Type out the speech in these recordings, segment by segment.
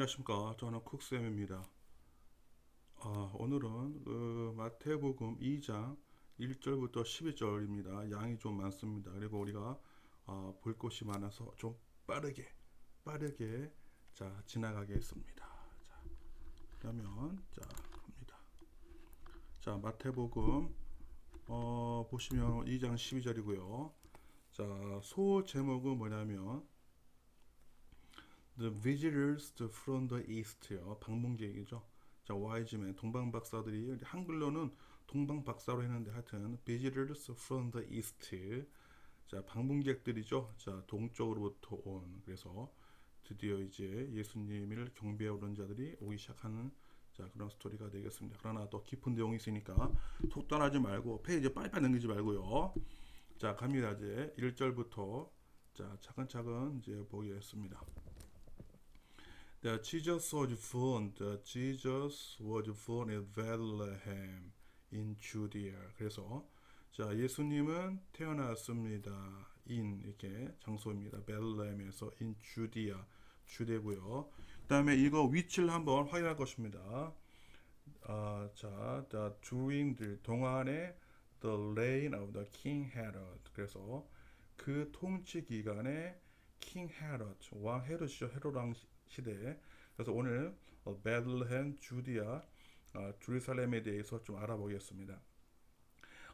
안녕하십니까. 저는 쿡쌤입니다. 오늘은 마태복음 2장 1절부터 12절입니다. 양이 좀 많습니다. 그리고 우리가 볼 것이 많아서 좀 빠르게 자 지나가겠습니다. 자, 그러면 자 갑니다. 자, 마태복음 보시면 2장 12절이고요. 자, 소 제목은 뭐냐면 The Visitors from the East요. 방문객이죠. 자, 와이즈맨 동방박사들이 한글로는 동방박사로 했는데 하여튼 Visitors from the East. 자, 방문객들이죠. 자, 동쪽으로부터 온. 그래서 드디어 이제 예수님을 경배하러 오는 자들이 오기 시작하는 자, 그런 스토리가 되겠습니다. 그러나 또 깊은 내용이 있으니까 속 떠나지 말고 페이지 빨리빨리 넘기지 말고요. 자, 갑니다. 이제 1절부터 자, 차근차근 이제 보겠습니다. Jesus was born in Bethlehem in Judea. 그래서 자, 예수님은 태어났습니다. in 이렇게 장소입니다. 베들레헴에서 in Judea 주대고요. 그다음에 이거 위치를 한번 확인할 것입니다. 자, during the 동안에 the reign of the King Herod. 그래서 그 통치 기간에 King Herod 왕 헤롯이죠. 헤롯 왕 시대. 그래서 오늘 베들레헴, 주디아, 예루살렘에 대해서 좀 알아보겠습니다.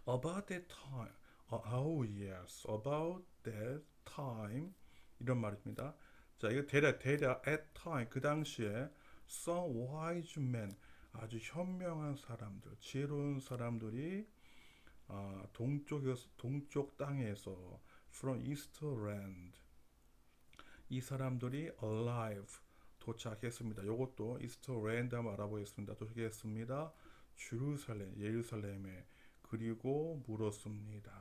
About that time, oh yes, about that time 이런 말입니다. 자, 이거 대략 at time 그 당시에 some wise men 아주 현명한 사람들, 지혜로운 사람들이 동쪽 땅에서 from east land 이 사람들이 alive 도착했습니다. 이것도 이스트랜드 한번 알아보겠습니다. 도착했습니다. 예루살렘에 그리고 물었습니다.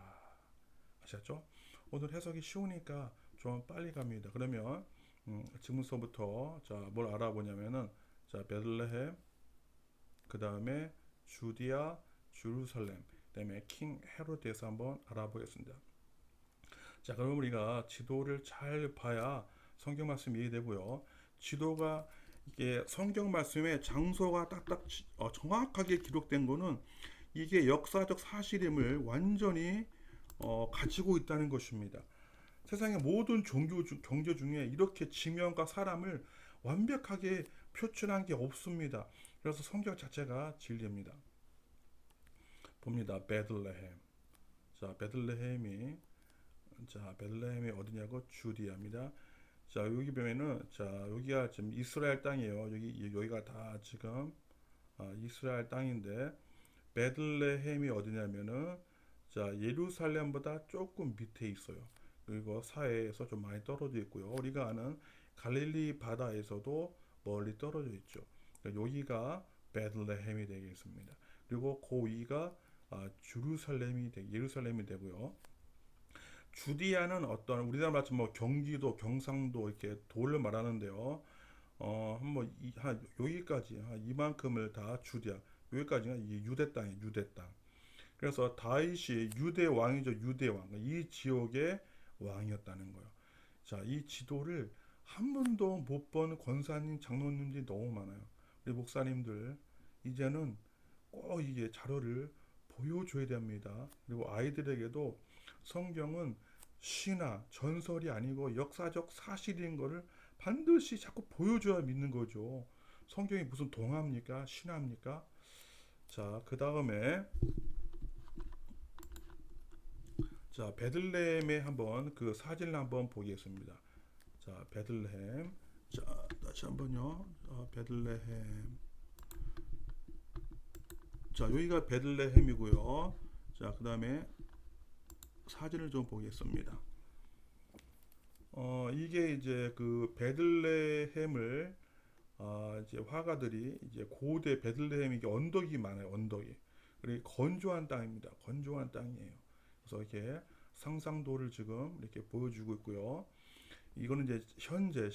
아셨죠? 오늘 해석이 쉬우니까 좀 빨리 갑니다. 그러면 지금서부터 자, 뭘 알아보냐면은 자, 베들레헴 그 다음에 주디아, 예루살렘 그 다음에 킹 헤롯에서 한번 알아보겠습니다. 자, 그럼 우리가 지도를 잘 봐야 성경 말씀이 이해되고요. 지도가 이게 성경 말씀에 장소가 딱딱 정확하게 기록된 거는 이게 역사적 사실임을 완전히 가지고 있다는 것입니다. 세상의 모든 종교 중에 이렇게 지명과 사람을 완벽하게 표출한 게 없습니다. 그래서 성경 자체가 진리입니다. 봅니다. 베들레헴. 자, 베들레헴이 어디냐고 주디아입니다. 자, 여기 보면은 자, 여기가 지금 이스라엘 땅이에요. 여기가 다 지금 이스라엘 땅인데 베들레헴이 어디냐면은 자, 예루살렘보다 조금 밑에 있어요. 그리고 사해에서 좀 많이 떨어져 있고요. 우리가 아는 갈릴리 바다에서도 멀리 떨어져 있죠. 그러니까 여기가 베들레헴이 되겠습니다. 그리고 그 위가 예루살렘이 되고요. 주디아는 어떤 우리나라 말처럼 뭐 경기도, 경상도 이렇게 도를 말하는데요. 한번 여기까지 이만큼을 다 주디아 여기까지가 이 유대 땅이에요. 유대 땅. 그래서 다윗이 유대 왕이죠. 유대 왕. 이 지역의 왕이었다는 거예요. 자, 이 지도를 한 번도 못 본 권사님, 장로님들이 너무 많아요. 우리 목사님들 이제는 꼭 이게 자료를 보여줘야 됩니다. 그리고 아이들에게도 성경은 시나 전설이 아니고 역사적 사실인 거를 반드시 자꾸 보여줘야 믿는 거죠. 성경이 무슨 동화입니까? 신화입니까? 자, 그 다음에 자, 베들레헴에 한번 그 사진을 한번 보겠습니다. 자, 베들레헴. 자, 다시 한번요. 베들레헴. 자, 여기가 베들레헴이고요. 자, 그 다음에 사진을 좀 보겠습니다. 이게 이제 그 베들레헴을 이제 화가들이 이제 고대 베들레헴 이게 언덕이 많아요. 언덕이. 그리고 건조한 땅입니다. 건조한 땅이에요. 그래서 이렇게 상상도를 지금 이렇게 보여주고 있고요. 이거는 이제 현재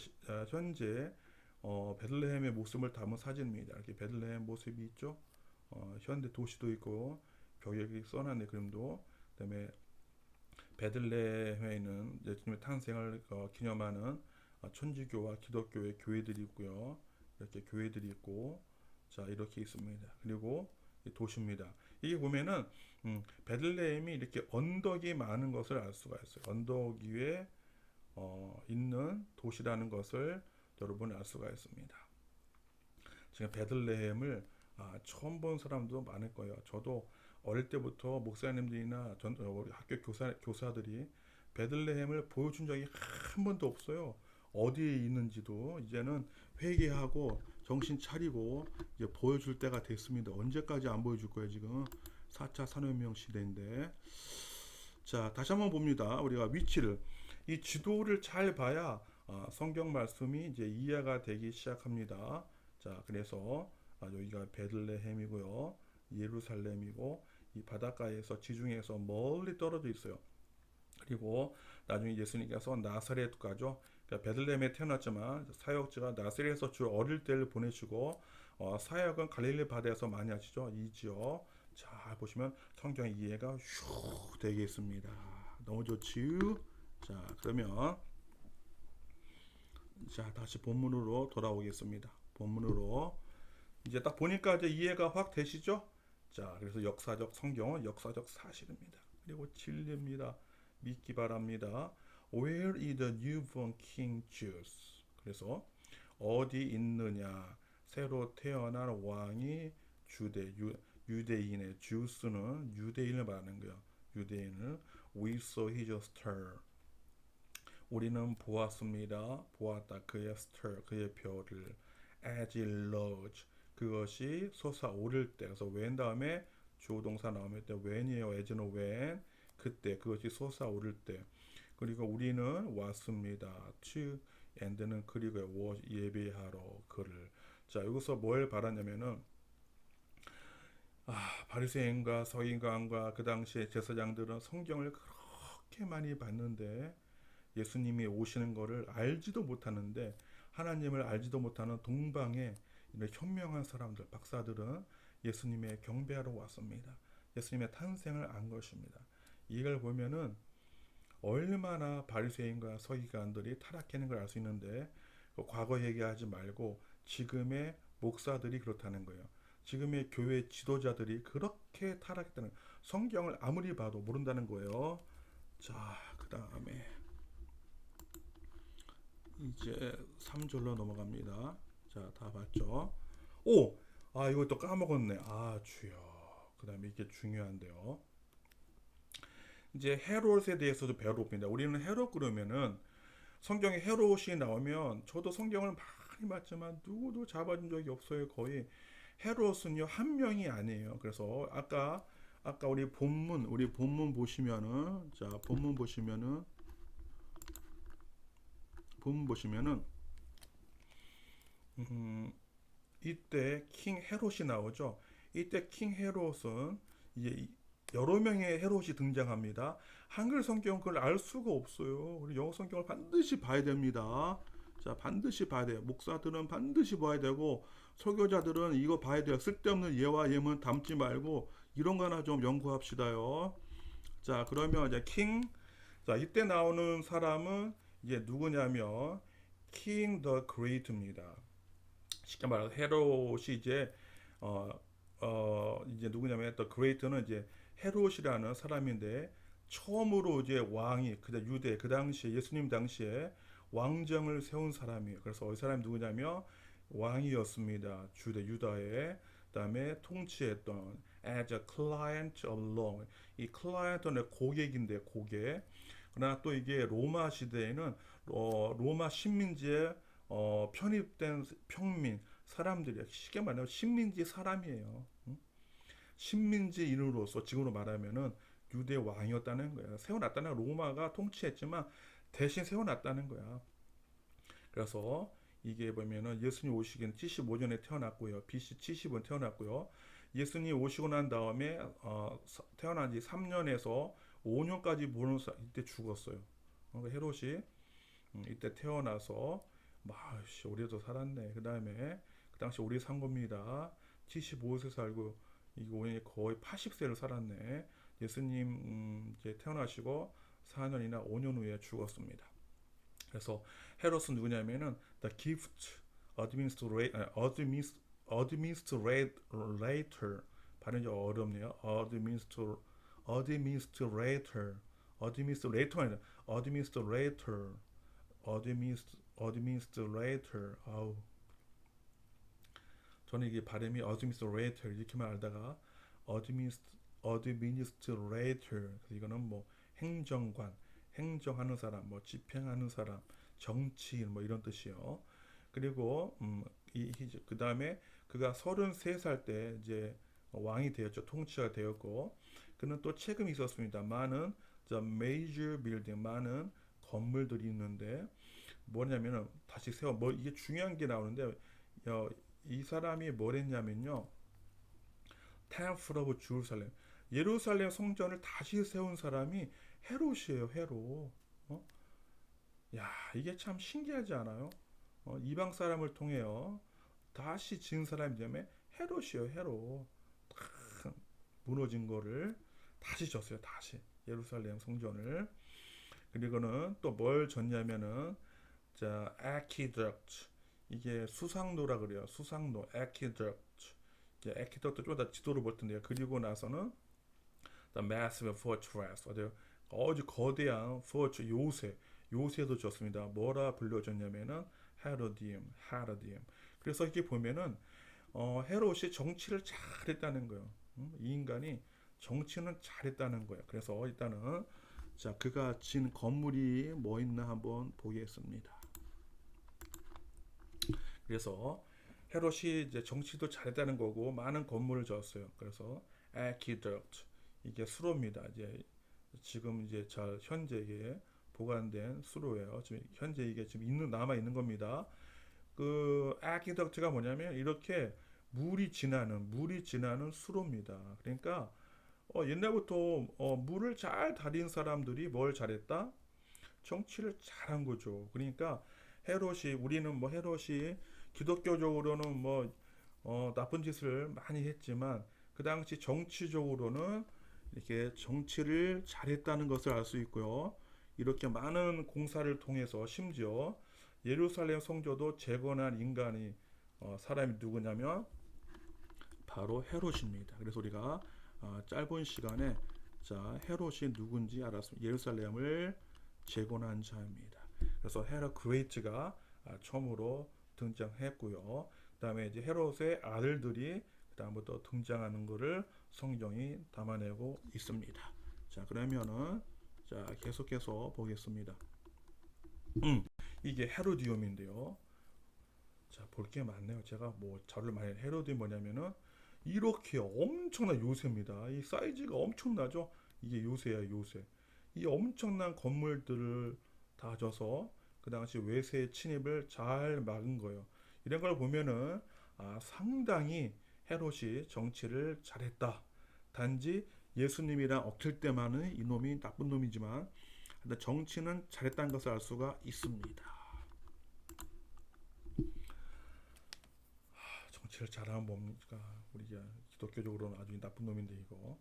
베들레헴의 모습을 담은 사진입니다. 이렇게 베들레헴 모습이 있죠. 현대 도시도 있고 벽에 써놨네 그림도. 그다음에 베들레헴에는 예수님의 탄생을 기념하는 천주교와 기독교의 교회들이 있고요. 이렇게 교회들이 있고, 자 이렇게 있습니다. 그리고 이 도시입니다. 이게 보면은 베들레헴이 이렇게 언덕이 많은 것을 알 수가 있어요. 언덕 위에 있는 도시라는 것을 여러분이 알 수가 있습니다. 지금 베들레헴을 처음 본 사람도 많을 거예요. 저도 어릴 때부터 목사님들이나 학교 교사들이 베들레헴을 보여준 적이 한 번도 없어요. 어디에 있는지도 이제는 회개하고 정신 차리고 이제 보여줄 때가 됐습니다. 언제까지 안 보여줄 거예요, 지금? 4차 산업혁명 시대인데. 자, 다시 한번 봅니다. 우리가 위치를. 이 지도를 잘 봐야 성경 말씀이 이제 이해가 되기 시작합니다. 자, 그래서 여기가 베들레헴이고요. 예루살렘이고 이 바닷가에서 지중해에서 멀리 떨어져 있어요. 그리고 나중에 예수님께서 나사렛 가죠. 그러니까 베들레헴에 태어났지만 사역지가 나사렛에서 주로 어릴 때를 보내시고 사역은 갈릴리 바다에서 많이 하시죠. 이 지역. 자, 보시면 성경 이해가 슉 되겠습니다. 너무 좋지요? 자, 그러면 자, 다시 본문으로 돌아오겠습니다. 본문으로 이제 딱 보니까 이제 이해가 확 되시죠? 자, 그래서 역사적 성경은 역사적 사실입니다. 그리고 진리입니다. 믿기 바랍니다. Where is the newborn King Jews? 그래서 어디 있느냐? 새로 태어난 왕이 유대인의 주스는 유대인을 말하는 거예요. 유대인을 We saw his star. 우리는 보았습니다. 보았다. 그의 star, 그의 별을 as it rose. 그것이 솟아오를 때. 그래서 when 다음에 주어동사 나오면 때 when이에요. as는 when. 그때 그것이 솟아오를 때. 그리고 우리는 왔습니다. to and는 그리고 예배하러 그를. 자, 여기서 뭘 말하냐면은 바리새인과 서기관과 그 당시에 제사장들은 성경을 그렇게 많이 봤는데 예수님이 오시는 것을 알지도 못하는데 하나님을 알지도 못하는 동방의 이런 현명한 사람들, 박사들은 예수님의 경배하러 왔습니다. 예수님의 탄생을 안 것입니다. 이걸 보면은 얼마나 바리새인과 서기관들이 타락하는 걸 알 수 있는데 과거 얘기하지 말고 지금의 목사들이 그렇다는 거예요. 지금의 교회 지도자들이 그렇게 타락했다는 거예요. 성경을 아무리 봐도 모른다는 거예요. 자, 그 다음에 이제 3절로 넘어갑니다. 자, 다 봤죠? 오! 이거 또 까먹었네. 주여. 그 다음에 이게 중요한데요. 이제 헤롯에 대해서도 배워봅니다. 우리는 헤롯 그러면은 성경에 헤롯이 나오면 저도 성경을 많이 봤지만 누구도 잡아준 적이 없어요. 거의 헤롯은요 한 명이 아니에요. 그래서 아까 우리 본문 보시면은 자 본문 보시면은 이때 킹 헤롯이 나오죠. 이때 킹 헤롯은 이제 여러 명의 헤롯이 등장합니다. 한글 성경 그걸 알 수가 없어요. 우리 영어 성경을 반드시 봐야 됩니다. 자, 반드시 봐야 돼요. 목사들은 반드시 봐야 되고 설교자들은 이거 봐야 돼요. 쓸데없는 예와 예문 담지 말고 이런 거나 좀 연구합시다요. 자, 그러면 이제 자, 이때 나오는 사람은 이제 누구냐면 킹 더 그레이트입니다. 쉽게 말해서 헤롯이 이제 이제 누구냐면 더 그레이트는 이제 헤롯이라는 사람인데 처음으로 이제 왕이 유대 그 당시에 예수님 당시에 왕정을 세운 사람이에요. 그래서 이 사람이 누구냐면 왕이었습니다. 유다의 그다음에 통치했던 as a client of law. 이 client는 고객인데 고객. 그러나 또 이게 로마 시대에는 로마 식민지에 편입된 평민 사람들이 쉽게 말하면 식민지 사람이에요. 식민지인으로서 지금으로 말하면은 유대 왕이었다는 거야. 세워놨다는 거야. 로마가 통치했지만 대신 세워놨다는 거야. 그래서 이게 보면은 예수님 오시기는 75년에 태어났고요. BC 70은 태어났고요. 예수님 오시고 난 다음에 태어난 지 3년에서 5년까지 보는 이때 죽었어요. 그러니까 헤롯이 이때 태어나서 오래도 살았네. 그 다음에 그 당시 오래 산 겁니다. 75세 살고 이거 거의 80세를 살았네. 예수님 이제 태어나시고 4년이나 5년 후에 죽었습니다. 그래서 헤롯은 누구냐면은 the gift administrator 발음이 어렵네요. administrator administrator 아니라 administrator 아우 저는 이게 발음이 administrator 이렇게만 알다가 administrator 이거는 뭐 행정관 행정하는 사람 뭐 집행하는 사람 정치인 뭐 이런 뜻이요. 그리고 그 다음에 그가 33살 때 이제 왕이 되었죠. 통치가 되었고 그는 또 책임이 있었습니다. 많은 major building 많은 건물들이 있는데 뭐냐면은 다시 세워 뭐 이게 중요한 게 나오는데 이 사람이 뭘 했냐면요. Temple of Jerusalem 예루살렘 성전을 다시 세운 사람이 헤롯이에요. 헤롯. 어? 야 이게 참 신기하지 않아요? 이방 사람을 통해요. 다시 지은 사람이 되면 헤롯이요. 헤롯. 무너진 거를 다시 졌어요. 다시 예루살렘 성전을. 그리고는 또 뭘 졌냐면은 자 aqueduct 이게 수상로라 그래요. 수상로 aqueduct 이제 aqueduct 좀 더 지도를 볼 텐데요. 그리고 나서는 the massive fortress 아주 거대한 fortress 요새도 졌습니다. 뭐라 불려졌냐면은 헤로디움. 그래서 이렇게 보면은 헤롯이 정치를 잘했다는 거예요. 이 인간이 정치는 잘했다는 거예요. 그래서 일단은 자 그가 진 건물이 뭐 있나 한번 보겠습니다. 그래서 헤롯이 이제 정치도 잘했다는 거고 많은 건물을 지었어요. 그래서 aqueduct 이게 수로입니다. 이제 지금 이제 현재 이게 보관된 수로예요. 지금 현재 이게 지금 남아 있는 겁니다. 그 aqueduct가 뭐냐면 이렇게 물이 지나는 수로입니다. 그러니까 옛날부터 물을 잘 다린 사람들이 뭘 잘했다? 정치를 잘한 거죠. 그러니까 우리는 뭐 헤롯이 기독교적으로는 뭐 나쁜 짓을 많이 했지만 그 당시 정치적으로는 이렇게 정치를 잘했다는 것을 알 수 있고요. 이렇게 많은 공사를 통해서 심지어 예루살렘 성전도 재건한 인간이 사람이 누구냐면 바로 헤롯입니다. 그래서 우리가 짧은 시간에 자 헤롯이 누군지 알았습니다. 예루살렘을 재건한 자입니다. 그래서 헤롯 그레이트가 처음으로 등장했고요. 그다음에 이제 헤롯의 아들들이 그다음부터 등장하는 것을 성경이 담아내고 있습니다. 자 그러면은 자 계속해서 보겠습니다. 이게 헤로디움인데요. 자 볼 게 많네요. 제가 뭐 자료를 많이 헤로디움 뭐냐면은 이렇게 엄청난 요새입니다. 이 사이즈가 엄청나죠. 이게 요새야 요새. 이 엄청난 건물들을 다 져서 그 당시 외세의 침입을 잘 막은 거예요. 이런 걸 보면은 상당히 헤롯이 정치를 잘했다. 단지 예수님이랑 얽힐 때만은 이놈이 나쁜 놈이지만 정치는 잘했다는 것을 알 수가 있습니다. 정치를 잘하면 뭡니까? 우리가 기독교적으로는 아주 나쁜 놈인데 이거.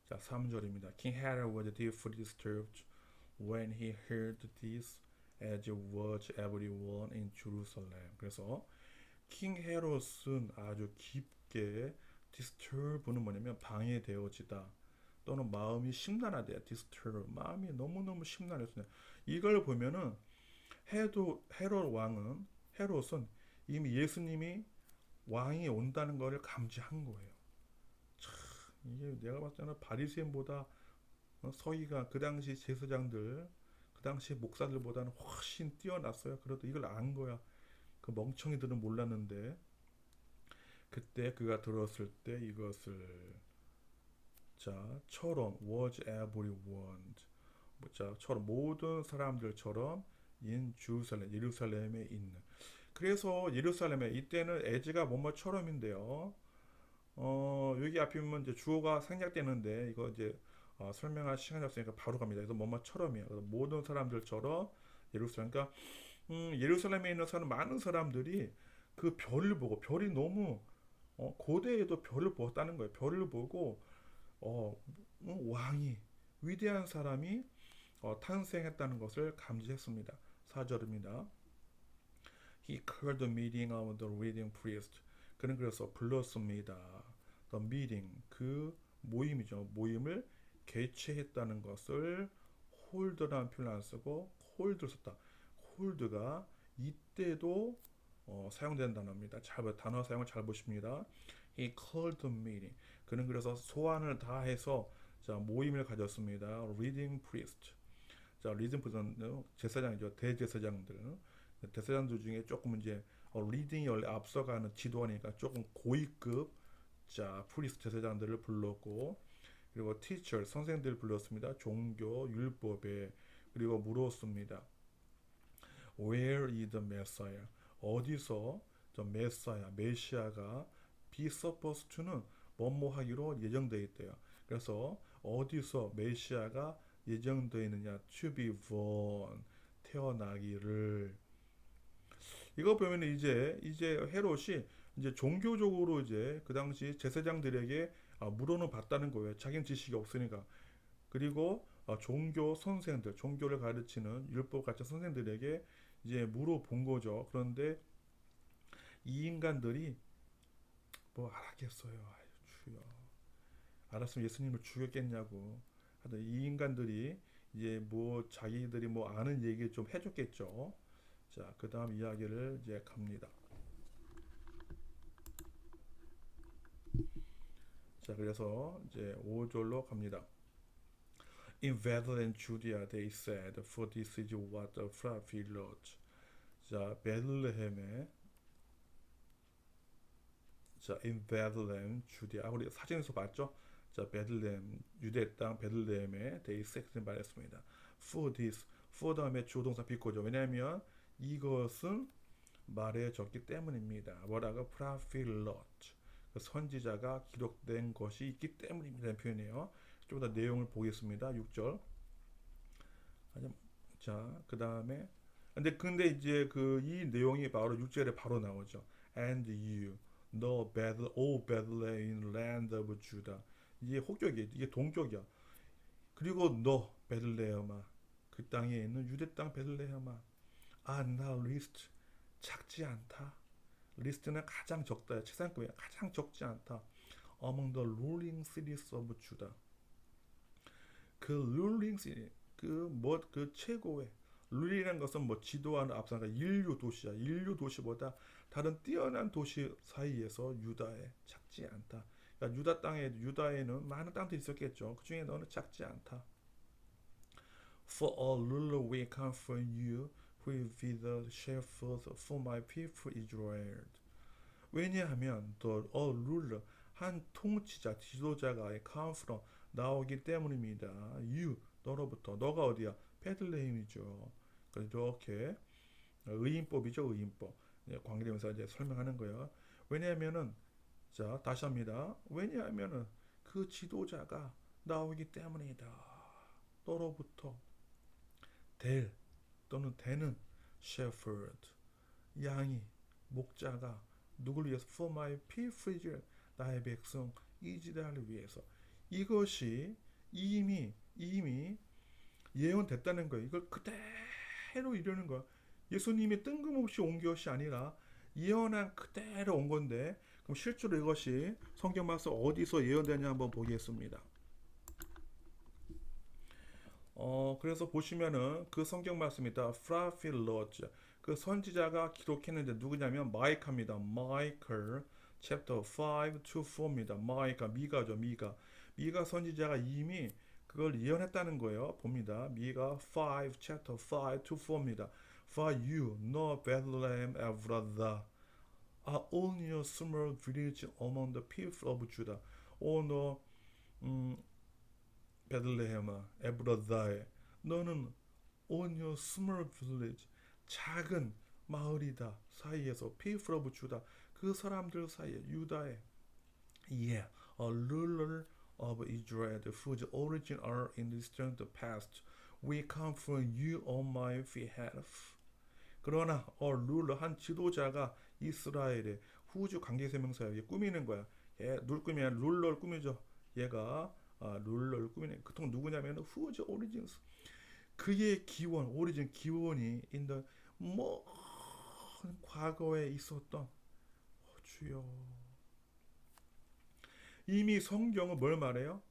자, 3절입니다. King Herod was deeply disturbed when he heard this, as was everyone in Jerusalem. 그래서 킹 헤롯은 아주 깊게 disturb는 뭐냐면 방해되어지다 또는 마음이 심란하다. disturb 마음이 너무너무 심란했어요. 이걸 보면은 헤롯은 이미 예수님이 왕이 온다는 것을 감지한 거예요. 참 이게 내가 봤을 때는 바리새인보다 서기가 그 당시 제사장들 그 당시 목사들보다는 훨씬 뛰어났어요. 그래도 이걸 안 거야. 그 멍청이들은 몰랐는데 그때 그가 들었을 때 이것을 처럼 was everyone 처럼 모든 사람들처럼 in Jerusalem 예루살렘에 있는 그래서 예루살렘에 이때는 에즈가 뭐뭐처럼인데요. 여기 앞에 보면 이제 주어가 생략되는데 이거 이제 설명할 시간이 없으니까 바로 갑니다. 그래서 뭐뭐처럼이에요. 그래서 모든 사람들처럼 예루살렘 그러니까 예루살렘에 있는 많은 사람들이 그 별을 보고 별이 너무 고대에도 별을 보았다는 거예요. 별을 보고 왕이 위대한 사람이 탄생했다는 것을 감지했습니다. 4절입니다. He called the meeting of the reading priest. 그는 그래서 불렀습니다. The meeting, 그 모임이죠. 모임을 개최했다는 것을 홀드라는 표현을 안 쓰고 홀드를 썼다. 홀드가 이때도 사용된 단어입니다. 단어 사용을 잘 보십니다. He called the meeting. 그는 그래서 소환을 다해서 자, 모임을 가졌습니다. Reading priest. 자, 리딩 프리스트는 제사장이죠. 대제사장들. 대제사장들 중에 조금 이제 리딩이 원래 앞서가는 지도하니까 조금 고위급 자 프리스트 제사장들을 불렀고 그리고 teacher 선생들을 불렀습니다. 종교 율법에 그리고 물었습니다. Where is the Messiah? 어디서 저 메시아가 be supposed to는 뭐뭐하기로 예정되어 있대요. 그래서 어디서 메시아가 예정되어 있느냐? to be born 태어나기를. 이거 보면 이제 헤롯이 이제 종교적으로 이제 그 당시 제사장들에게 물어는 봤다는 거예요. 자기는 지식이 없으니까. 그리고 종교 선생들, 종교를 가르치는 율법 가르치는 선생들에게 이제 물어본 거죠. 그런데 이 인간들이 뭐 알았겠어요. 아유, 주여. 알았으면 예수님을 죽였겠냐고. 하여튼 이 인간들이 이제 뭐 자기들이 뭐 아는 얘기 좀 해줬겠죠. 자, 그 다음 이야기를 이제 갑니다. 자, 그래서 이제 5절로 갑니다. In Bethlehem, Judea, they said, for this is what the prophet wrote. 자, 베들레헴에 자, in Bethlehem, Judea. 우리 사진에서 봤죠? 자, 베들레헴, 유대 땅 베들레헴에 they said 말했습니다. For this, for 다음에 주동사 비꼬죠. 왜냐하면 이것은 말해졌기 때문입니다. 뭐라고? prophet wrote. 그 선지자가 기록된 것이 있기 때문입니다. 표현이에요. 좀 더 내용을 보겠습니다. 6절. 자, 그 다음에 근데 이제 그 이 내용이 바로 6절에 바로 나오죠. And you, no O Bethlehem in land of Judah. 이게 호격이 이게 동격이야. 그리고 너 베들레헴아, 그 땅에 있는 유대 땅 베들레헴아, 나 리스트 작지 않다. 리스트는 가장 적다. 최상급이야. 가장 적지 않다. Among the ruling cities of Judah. 그 ruling city, 그 최고의 룰이라는 것은 뭐 지도하는 앞서가 인류 도시야. 인류 도시보다 다른 뛰어난 도시 사이에서 유다에 작지 않다. 그러니까 유다에는 많은 땅들이 있었겠죠. 그 중에 너는 작지 않다. For a ruler will come from you, who will be the shepherd for my people Israel. 왜냐하면 the a ruler 한 통치자, 지도자가 come from 나오기 때문입니다. You 너로부터 너가 어디야? 베들레헴이죠. 이렇게 의인법이죠, 의인법. 관계대명사 이제 설명하는 거예요. 왜냐하면은 자 다시 합니다. 왜냐하면은 그 지도자가 나오기 때문이다. 너로부터 될 또는 되는 shepherd 양이 목자가 누구를 위해서 for my people Israel 나의 백성 이스라엘을 위해서 이것이 이미 예언됐다는 거예요. 이걸 그대로 이루는 거야. 예수님이 뜬금없이 온 것이 아니라 예언한 그대로 온 건데 그럼 실제로 이것이 성경 말씀 어디서 예언되냐 한번 보겠습니다. 그래서 보시면은 그 성경 말씀이다. Prophet Lord. 그 선지자가 기록했는데 누구냐면 마이카입니다. 마이클 chapter 5 to 4입니다. 미가죠. 미가 선지자가 이미 그걸 예언했다는 거예요. 봅니다. 미가 5 chapter 5 to 4입니다. For you, no Bethlehem Ephrathah, are only a small village among the people of Judah. 너 베들레헴아, 에브라다에 너는 only a small village, 작은 마을이다. 사이에서 people of Judah, 그 사람들 사이에 유다에 yeah, a ruler of Israel, whose origin are in the distant past, we come from you on my behalf. 그러나 ruler 한 지도자가 이스라엘의 후주 관계대명사에 꾸미는 거야. 누굴 꾸미냐? 룰러를 꾸미죠. 얘가 룰러를 꾸미는. 그통 누구냐면 후주 오리진스. 그의 기원, 오리진 기원이 in the 과거에 있었던 주여. 이미 성경은 뭘 말해요?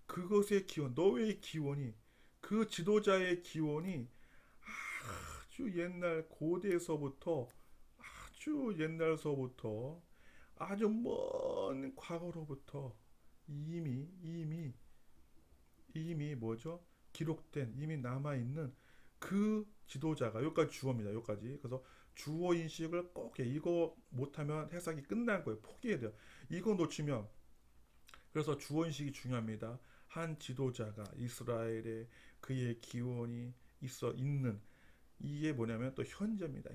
그것의 기원, 너의 기원이, 그 지도자의 기원이 아주 옛날 고대에서부터, 아주 옛날서부터 아주 먼 과거로부터 이미 뭐죠? 기록된, 이미 남아있는 그 지도자가, 여기까지 주어입니다. 여기까지. 그래서 주어 인식을 꼭 해. 이거 못하면 해석이 끝난 거예요. 포기해야 돼요. 이거 놓치면, 그래서 주어 인식이 중요합니다. 한 지도자가 이스라엘에 그의 기원이 있는, 이게 뭐냐면 또 현재입니다.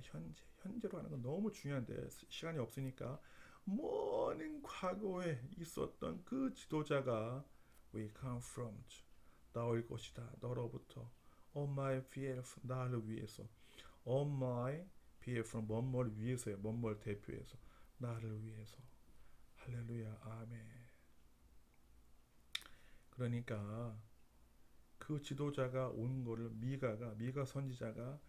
현재로 하는 건 너무 중요한데 시간이 없으니까, 먼 과거에 있었던 그 지도자가 We come from, 나올 것이다. 너로부터. On my behalf, 나를 위해서. On my behalf, 뭔뭘 위해서요. 뭔뭘 대표해서. 나를 위해서. 할렐루야. 아멘. 그러니까 그 지도자가 온 거를 미가 선지자가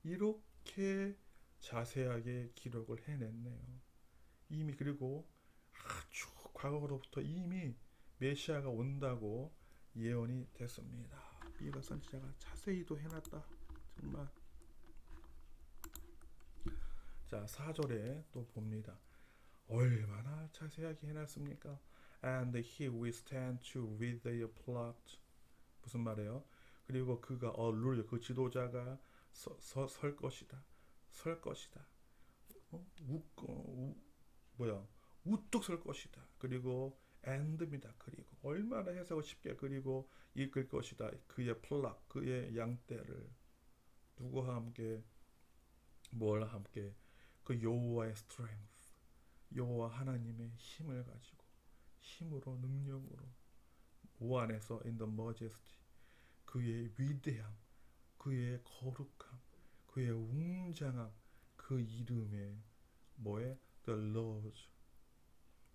이렇게 자세하게 기록을 해냈네요. 이미, 그리고 아주 과거로부터 이미 메시아가 온다고 예언이 됐습니다. 미가 선지자가 자세히도 해놨다. 정말. 자, 4절에 또 봅니다. 얼마나 자세하게 해놨습니까? And he withstand to with their plot. 무슨 말이에요? 그리고 그가 그 지도자가 설 것이다. 설 것이다. 우뚝 설 것이다. 그리고 and입니다. 그리고 얼마나 해석을 쉽게, 그리고 이끌 것이다. 그의 플락, 그의 양떼를 누구와 함께, 뭘 함께, 그 여호와의 strength, 여호와 하나님의 힘을 가지고, 힘으로, 능력으로, 오 안에서 in the majesty, 그의 위대함, 그의 거룩함, 그의 웅장함, 그 이름에 뭐에 the Lord,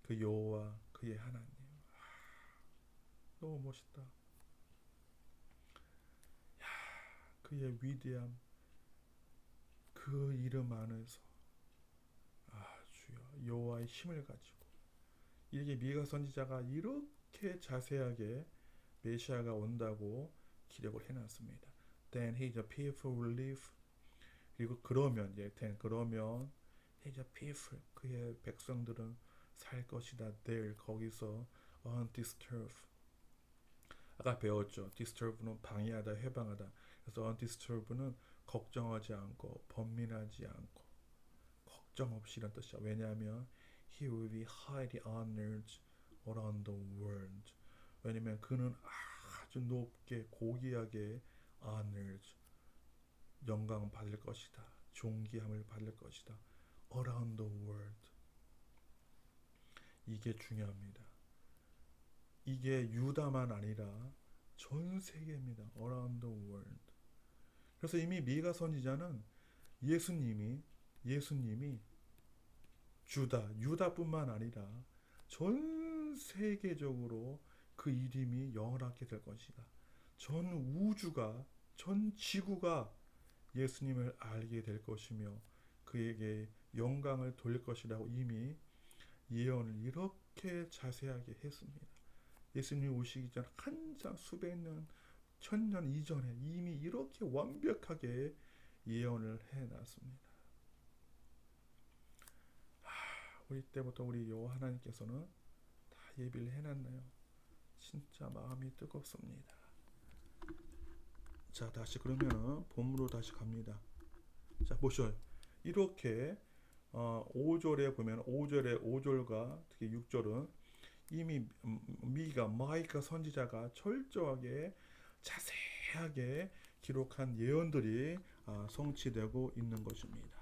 그 여호와, 그의 하나님. 너무 멋있다. 그의 위대함, 그 이름 안에서 주여, 여호와의 힘을 가지고, 이렇게 미가 선지자가 이렇게 자세하게 메시아가 온다고 기록을 해놨습니다. Then his people will live. 그리고 그러면 his people, 그의 백성들은 살 것이다. there, 거기서 undisturbed. 아까 배웠죠. disturb는 방해하다, 해방하다. 그래서 undisturbed는 걱정하지 않고, 번민하지 않고, 걱정 없이, 이런 뜻이야. 왜냐하면 he will be highly honored around the world. 왜냐면 그는 아주 높게, 고귀하게 honored, 영광 받을 것이다. 존귀함을 받을 것이다. around the world. 이게 중요합니다. 이게 유다만 아니라 전 세계입니다. around the world. 그래서 이미 미가 선지자는 예수님이 유다뿐만 아니라 전 세계적으로 그 이름이 영원하게 될 것이다. 전 우주가, 전 지구가 예수님을 알게 될 것이며 그에게 영광을 돌릴 것이라고 이미 예언을 이렇게 자세하게 했습니다. 예수님 오시기 전 한참 수백 년, 천년 이전에 이미 이렇게 완벽하게 예언을 해놨습니다. 우리 때부터 우리 여호와 하나님께서는 다 예비를 해놨나요? 진짜 마음이 뜨겁습니다. 자, 다시 그러면은 본문으로 다시 갑니다. 자, 보시죠. 이렇게 5절에 보면 5절과 특히 6절은 이미 마이카 선지자가 철저하게 자세하게 기록한 예언들이 성취되고 있는 것입니다.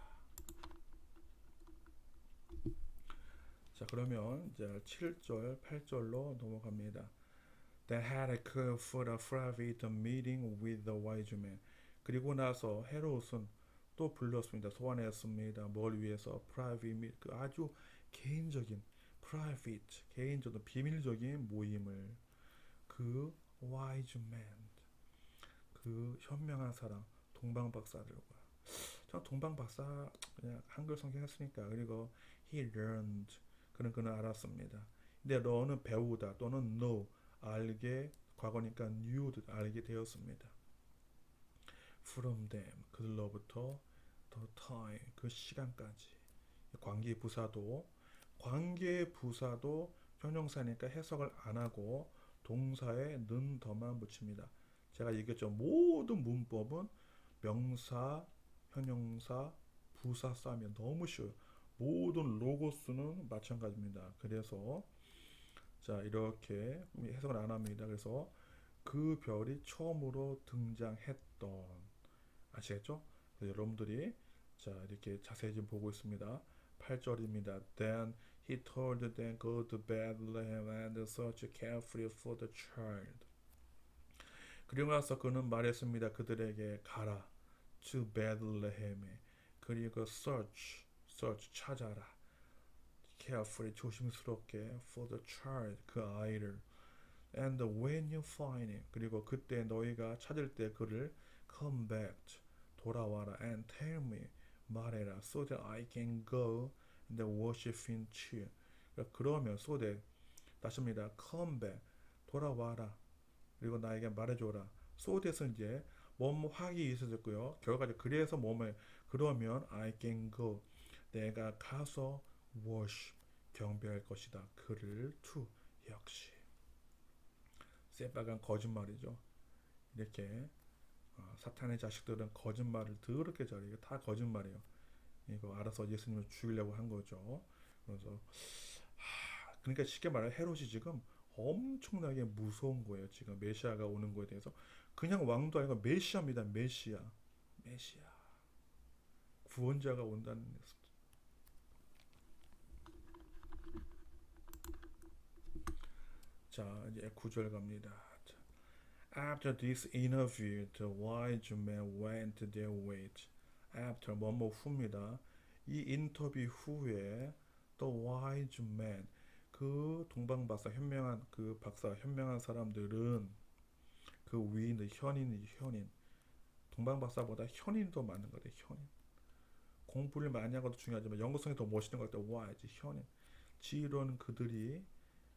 자, 그러면 이제 7절, 8절로 넘어갑니다. Then Herod called for a private meeting with the wise men. 그리고 나서 헤롯은 또 불렀습니다. 소환했습니다. 뭘 위해서? private, 아주 개인적인, private, 개인적인 비밀적인 모임을, 그 wise man, 그 현명한 사람, 동방박사들과 저 동방박사 그냥 한글 성경 했으니까. 그리고 he learned 그는 알았습니다. 근데 learn은 배우다 또는 know 알게 과거니까 knew 알게 되었습니다. from them 그들로부터 the time 그 시간까지. 관계부사도 형용사니까 해석을 안 하고 동사에 는 더만 붙입니다. 제가 얘기했죠. 모든 문법은 명사, 형용사, 부사 싸면 너무 쉬워요. 모든 로고스는 마찬가지입니다. 그래서 자 이렇게 해석을 안 합니다. 그래서 그 별이 처음으로 등장했던 아시겠죠? 여러분들이 자 이렇게 자세히 좀 보고 있습니다. 8절입니다. Then he told them go to Bethlehem and search carefully for the child. 그리고 나서 그는 말했습니다. 그들에게 가라. to Bethlehem에 그리고 search 찾아라. carefully 조심스럽게 for the child 그 아이를 and when you find him 그리고 그때 너희가 찾을 때 그를 come back 돌아와라 and tell me 말해라 so that I can go and worship him too. 그러면 so that 다시입니다. come back 돌아와라 그리고 나에게 말해줘라. so that은 이제 뭐뭐 하기 있어졌고요. 결과적으로 그래서 뭐뭐 그러면 I can go 내가 가서 worship 경배할 것이다. 그를 to 역시 새빨간 거짓말이죠. 이렇게 사탄의 자식들은 거짓말을 더럽게 잘해요. 이거 다 거짓말이에요. 이거 알아서 예수님을 죽이려고 한 거죠. 그래서 그러니까 쉽게 말해 헤롯이 지금 엄청나게 무서운 거예요. 지금 메시아가 오는 거에 대해서 그냥 왕도 아니고 메시아입니다. 메시아 구원자가 온다는 자 이제 9절 갑니다. After this interview, the wise men went their way. After 뭐뭐 후입니다. 이 인터뷰 후에 the wise men 그 동방박사 현명한 그 박사 현명한 사람들은 그 위인의 현인 동방박사보다 현인이 더 많은 거래. 현인 공부를 많이 하고도 중요하지만 연구성이 더 멋있는 것 같아. wise 현인 지혜로운 그들이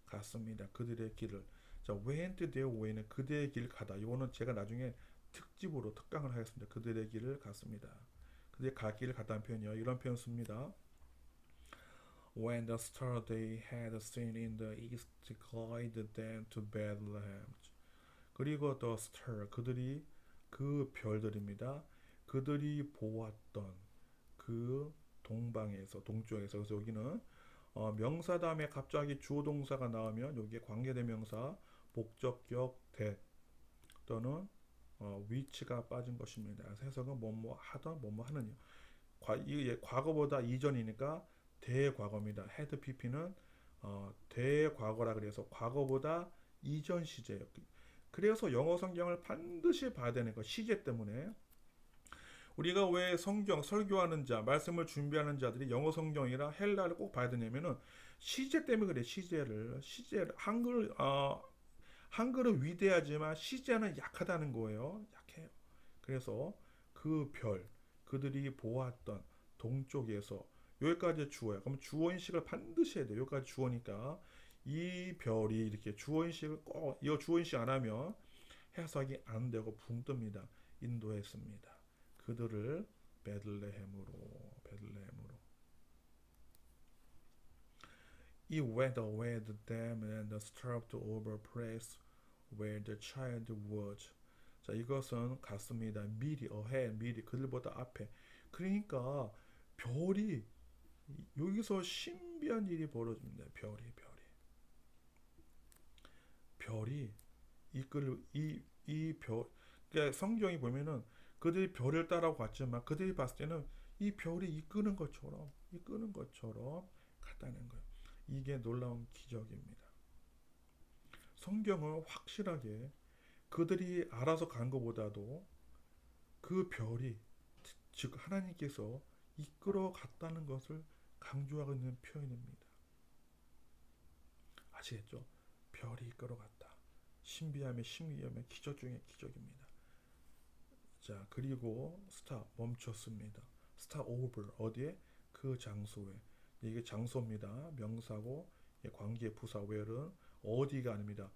갔습니다. 그들의 길을. 자, went their way는 그들의 길 가다. 이거는 제가 나중에 특집으로 특강을 하겠습니다. 그들의 길을 갔습니다. 그들의 갈 길을 갔다는 표현이요. 이런 표현 씁니다. When the star they had seen in the east guided them to Bethlehem. 그리고 the star 그들이 그 별들입니다. 그들이 보았던 그 동방에서 동쪽에서 그래서 여기는 명사 다음에 갑자기 주어 동사가 나오면 여기에 관계대명사 목적격 that 또는 위치가 빠진 것입니다. 그래서 해석은 뭐뭐 하던 뭐뭐 하는 이게 과거보다 이전이니까 대과거입니다. had pp는 대과거라 그래서 과거보다 이전 시제예요. 그래서 영어 성경을 반드시 봐야 되는 거 시제 때문에 우리가 왜 성경 설교하는 자 말씀을 준비하는 자들이 영어 성경이라 헬라를 꼭 봐야 되냐면은 시제 때문에 그래. 시제를 한글은 위대하지만 시제는 약하다는 거예요. 약해요. 그래서 그 별 그들이 보았던 동쪽에서 여기까지 주어요. 그럼 주어인식을 반드시 해야 돼요. 여기까지 주어니까 이 별이 이렇게 주어인식을 꼭 이거 주어인식 안 하면 해석이 안 되고 붕 뜹니다. 인도했습니다. 그들을 베들레헴으로 He went away with them and stopped over a place where the child was. 자 이것은 갔습니다. 미리 미리 그들보다 앞에. 그러니까 별이 여기서 신비한 일이 벌어집니다. 별이 이끌 이별 그러니까 성경이 보면은 그들이 별을 따라 갔지만 그들이 봤을 때는 이 별이 이끄는 것처럼 갔다는 거예요. 이게 놀라운 기적입니다. 성경은 확실하게 그들이 알아서 간 것보다도 그 별이 즉 하나님께서 이끌어 갔다는 것을 강조하고 있는 표현입니다. 아시겠죠? 별이 이끌어 갔다. 신비함의 기적 중의 기적입니다. 자, 그리고 스탑 멈췄습니다. 스탑 오버 어디에? 그 장소에. 이게 장소입니다. 명사고 관계 부사 where는 어디가 아닙니다.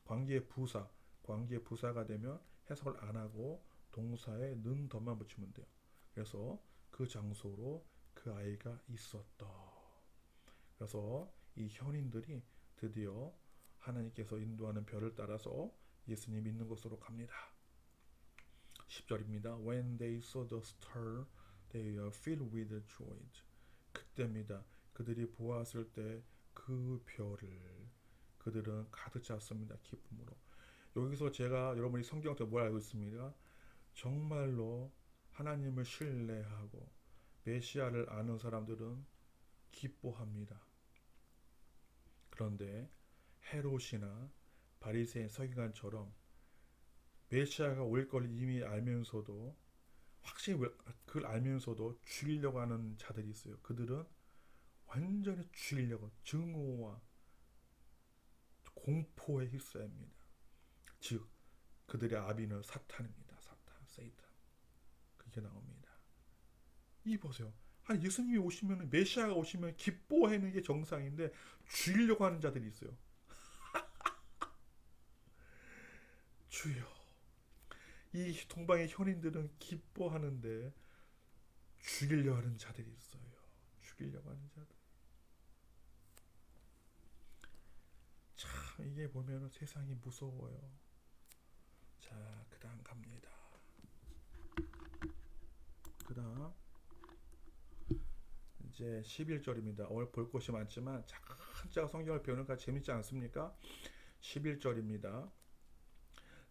관계 부사. 관계 부사가 되면 해석을 안 하고 동사에 는 덧만 붙이면 돼요. 그래서 그 장소로 그 아이가 있었다. 그래서 이 현인들이 드디어 하나님께서 인도하는 별을 따라서 예수님 믿는 곳으로 갑니다. 10절입니다. When they saw the star, they were filled with joy. 그때입니다. 그들이 보았을 때 그 별을 그들은 가득 찼습니다. 기쁨으로. 여기서 제가 여러분이 성경에서 뭘 알고 있습니까? 정말로 하나님을 신뢰하고 메시아를 아는 사람들은 기뻐합니다. 그런데 헤롯이나 바리새인 서기관처럼 메시아가 올 걸 이미 알면서도 확실히 그걸 알면서도 죽이려고 하는 자들이 있어요. 그들은 완전히 죽이려고 증오와 공포에 휩싸입니다. 즉 그들의 아비는 사탄입니다. 사탄, 세이탄. 그게 나옵니다. 이 보세요. 아니 예수님이 오시면 메시아가 오시면 기뻐하는 게 정상인데 죽이려고 하는 자들이 있어요. 주여. 이 동방의 현인들은 기뻐하는데 죽이려고 하는 자들이 있어요. 죽이려고 하는 자들. 참 이게 보면 세상이 무서워요. 자, 그 다음 갑니다. 그 다음 이제 11절입니다. 오늘 볼 것이 많지만 한자 성경을 배우니까 재밌지 않습니까? 11절입니다.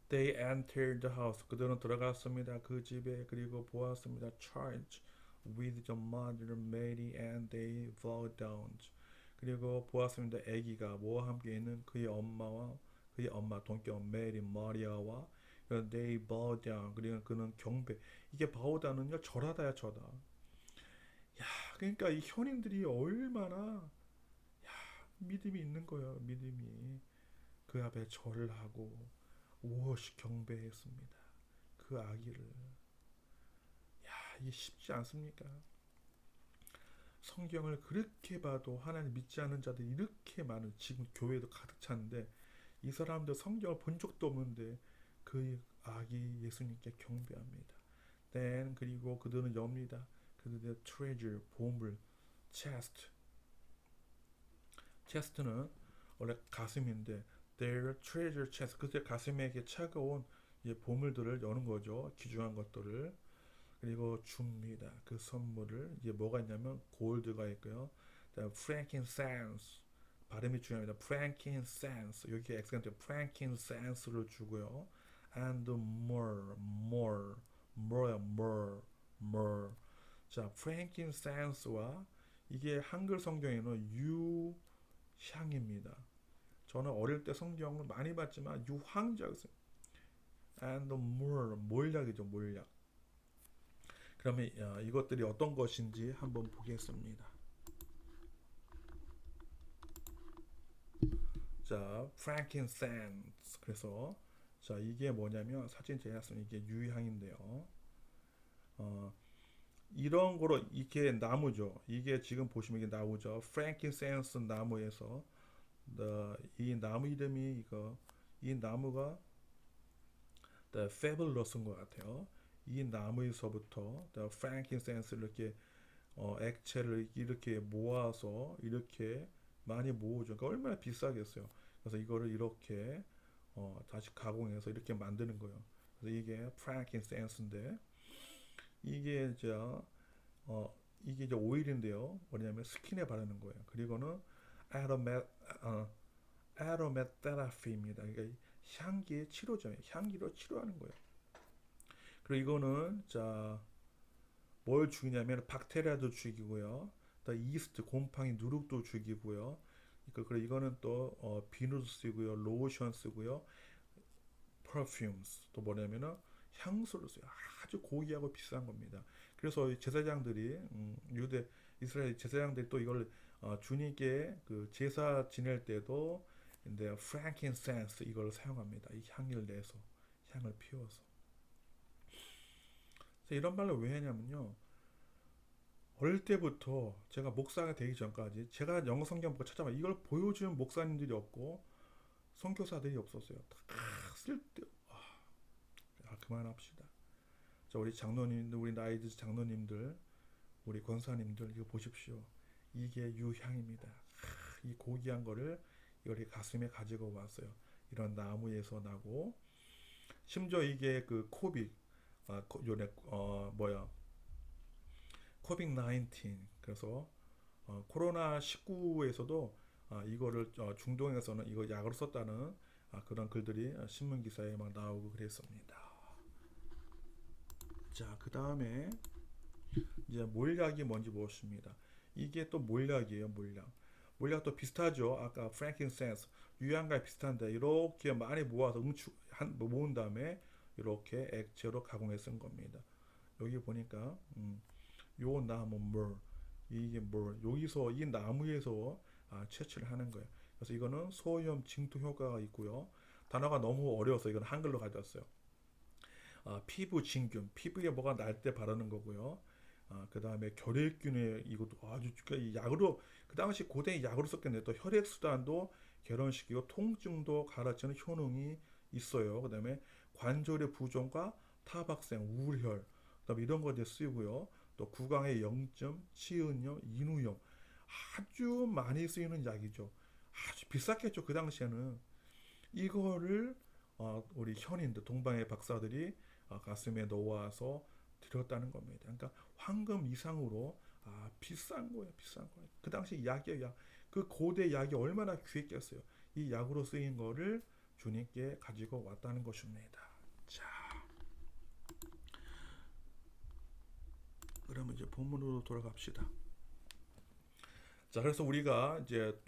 They entered the house. 그들은 들어갔습니다. 그 집에. 그리고 보았습니다. Charged with the mother Mary and they bowed down. 그리고 보았습니다. 아기가 뭐와 함께 있는 그의 엄마와 그의 엄마 동격 메리 마리아와 they bowed down. 그리고 그는 경배. 이게 bow down은요 절하다야 절하. 야, 그러니까 이 현인들이 얼마나 믿음이 있는 거예요. 믿음이 그 앞에 절을 하고 오롯이 경배했습니다. 그 아기를. 야, 이게 쉽지 않습니까? 성경을 그렇게 봐도 하나님 믿지 않는 자들이 이렇게 많은, 지금 교회도 가득 찼는데 이 사람들 성경을 본 적도 없는데 그 아기 예수님께 경배합니다. Then 그리고 그들은 엽니다. 그들의 treasure, 보물, chest. chest는 원래 가슴인데 their treasure chest, 그들의 가슴에 차가운 보물들을 여는 거죠. 귀중한 것들을. 그리고 줍니다. 그 선물을. 이게 뭐가 있냐면 골드가 있고요. frankincense, 발음이 중요합니다. frankincense, 여기 액센트 frankincense를 주고요. and more. 자, frankincense와 이게 한글 성경에는 유향입니다. 저는 어릴 때 성경을 많이 봤지만 유황자였어요. and more, 몰약이죠, 몰약. 그러면 이것들이 어떤 것인지 한번 보겠습니다. 자, frankincense. 그래서 자, 이게 뭐냐면 사진 제가 쓴 이게 유향인데요. 이런 거로 이게 나무죠. 이게 지금 보시면 이게 나무죠. frankincense 나무에서 이 나무 이름이 이 나무가 the fabulous인 것 같아요. 이 나무에서부터 frankincense를 이렇게 액체를 이렇게 모아서 이렇게 많이 모으죠. 그러니까 얼마나 비싸겠어요. 그래서 이거를 이렇게 다시 가공해서 이렇게 만드는 거예요. 그래서 이게 frankincense인데 이게 이제 오일인데요. 뭐냐면 스킨에 바르는 거예요. 그리고는 aromatherapy입니다. 그러니까 향기의 치료죠. 향기로 치료하는 거예요. 그리고 이거는 뭘 죽이냐면 박테리아도 죽이고요. 또 이스트, 곰팡이, 누룩도 죽이고요. 그리고 이거는 또 비누도 쓰고요, 로션 쓰고요, perfumes 또 뭐냐면은 향수를 써요. 아주 고귀하고 비싼 겁니다. 그래서 제사장들이 유대 이스라엘 제사장들이 또 이걸 주님께 그 제사 지낼 때도 근데 frankincense 이걸 사용합니다. 이 향을 내서 향을 피워서. 이런 말을 왜 하냐면요. 어릴 때부터 제가 목사가 되기 전까지 제가 영어 성경 보고 찾아봐 이걸 보여주는 목사님들이 없고 선교사들이 없었어요. 다 쓸데. 그만합시다. 자, 우리 장로님들, 우리 나이 드 장로님들, 우리 권사님들 이거 보십시오. 이게 유향입니다. 이 고귀한 거를 이걸 가슴에 가지고 왔어요. 이런 나무에서 나고 심지어 이게 그 코빅 요네 뭐야 코빅 19 그래서 코로나 19에서도 이거를 중동에서는 이거 약으로 썼다는 그런 글들이 신문 기사에 막 나오고 그랬습니다. 자, 그 다음에 이제 몰약이 뭔지 보십니다. 이게 또 몰약이에요, 몰약. 몰약도 비슷하죠. 아까 프랭킨센스, 유향과 비슷한데 이렇게 많이 모아서 모은 다음에 이렇게 액체로 가공해 쓴 겁니다. 여기 보니까 요 나무 물 이게 물 여기서 이 나무에서 채취를 하는 거예요. 그래서 이거는 소염 징투 효과가 있고요. 단어가 너무 어려워서 이건 한글로 가져왔어요. 피부 진균, 피부에 뭐가 날 때 바르는 거고요. 그 다음에 결핵균에 이것도 아주 이 약으로 그 당시 고대 약으로 썼겠네요. 또 혈액 수단도 개선시키고 통증도 가라앉히는 효능이 있어요. 그 다음에 관절의 부종과 타박생, 우울혈, 그다음에 이런 것에 쓰이고요. 또 구강의 영점, 치은염, 인후염 아주 많이 쓰이는 약이죠. 아주 비쌌겠죠 그 당시에는. 이거를 우리 현인들 동방의 박사들이 가슴에 놓아서 드렸다는 겁니다. 그러니까 황금 이상으로 비싼 거예요, 비싼 거예요. 그 당시 약이에요, 약. 그 고대 약이 얼마나 귀했겠어요. 이 약으로 쓰인 거를 주님께 가지고 왔다는 것입니다. 자, 그러면 이제 본문으로 돌아갑시다. 자, 그래서 우리가 이제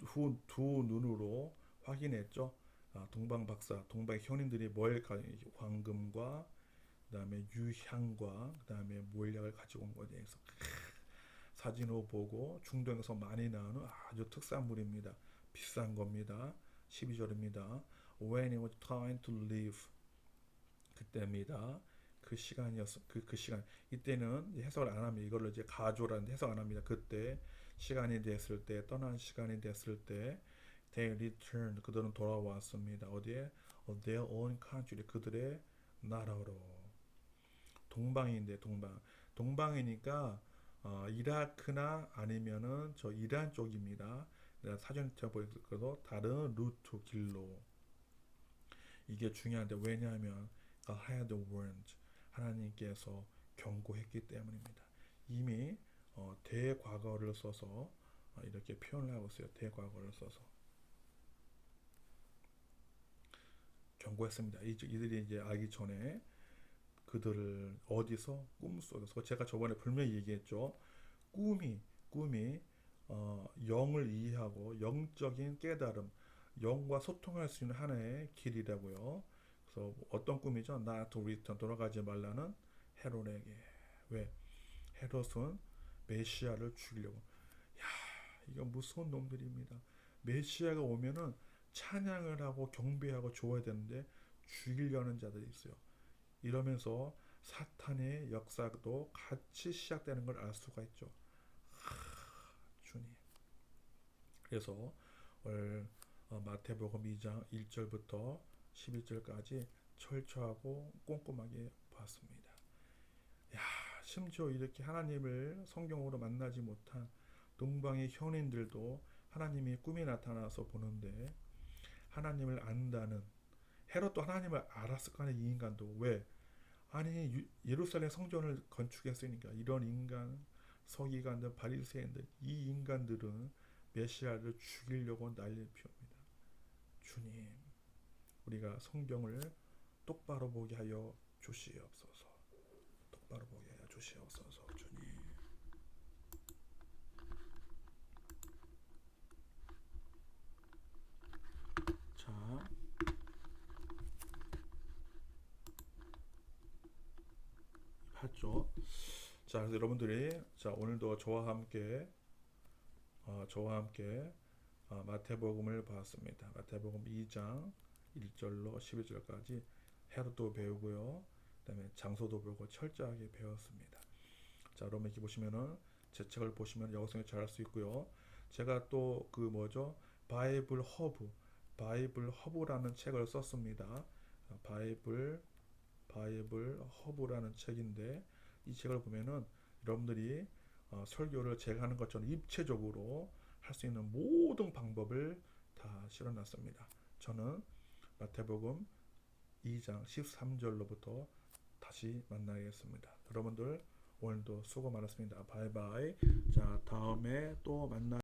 두 눈으로 확인했죠. 동방 박사, 동방 현인들이 황금과 그다음에 유향과 그다음에 몰약을 가지고 온 것에 대해서 사진으로 보고 중동에서 많이 나오는 아주 특산물입니다. 비싼 겁니다. 12절입니다. When it was time to leave 그때입니다. 그 시간이었어. 그 시간. 이때는 해석을 안 합니다. 이걸로 이제 가조라는데 해석 안 합니다. 그때 시간이 됐을 때 떠난 시간이 됐을 때 they returned 그들은 돌아왔습니다. 어디에? Their own country 그들의 나라로. 동방인데 동방이니까 이라크나 아니면은 저 이란 쪽입니다. 내가 사전 보여서 다른 루트 길로 이게 중요한데 왜냐하면 God had warned 하나님께서 경고했기 때문입니다. 이미 대과거를 써서 이렇게 표현을 하고 있어요. 대과거를 써서 경고했습니다. 이들이 이제 알기 전에 그들을 어디서 꿈속에서 제가 저번에 분명히 얘기했죠. 꿈이 영을 이해하고 영적인 깨달음, 영과 소통할 수 있는 하나의 길이라고요. 그래서 어떤 꿈이죠? 나 to return 돌아가지 말라는 헤롯에게. 왜? 헤롯은 메시아를 죽이려고. 야, 이거 무서운 놈들입니다. 메시아가 오면은 찬양을 하고 경배하고 좋아야 되는데 죽이려는 자들이 있어요. 이러면서 사탄의 역사도 같이 시작되는 걸 알 수가 있죠. 주님. 그래서 오늘 마태복음 2장 1절부터 11절까지 철저하고 꼼꼼하게 봤습니다. 야, 심지어 이렇게 하나님을 성경으로 만나지 못한 동방의 현인들도 하나님이 꿈에 나타나서 보는데 하나님을 안다는 헤롯도 하나님을 알았을 거 아니에요. 이 인간도. 왜? 아니 예루살렘 성전을 건축했으니까 이런 인간 서기관들 바리새인들 이 인간들은 메시아를 죽이려고 난리를 피웁니다. 주님 우리가 성경을 똑바로 보게 하여 주시옵소서. 똑바로 보게 하여 주시옵소서. 주님. 자, 봤죠? 자, 그래서 여러분들이 자 오늘도 저와 함께 마태복음을 봤습니다. 마태복음 2장 1절로 12절까지 헤롯도 배우고요. 그다음에 장소도 보고 철저하게 배웠습니다. 자, 여러분 여기 보시면은 제 책을 보시면 영어 성경 잘할 수 있고요. 제가 또 그 뭐죠? 바이블 허브라는 책을 썼습니다. 바이블 허브라는 책인데 이 책을 보면은 여러분들이 설교를 제가 하는 것처럼 입체적으로 할 수 있는 모든 방법을 다 실어놨습니다. 저는 마태복음 2장 13절로부터 다시 만나겠습니다. 여러분들 오늘도 수고 많았습니다. 바이바이. 자, 다음에 또 만나.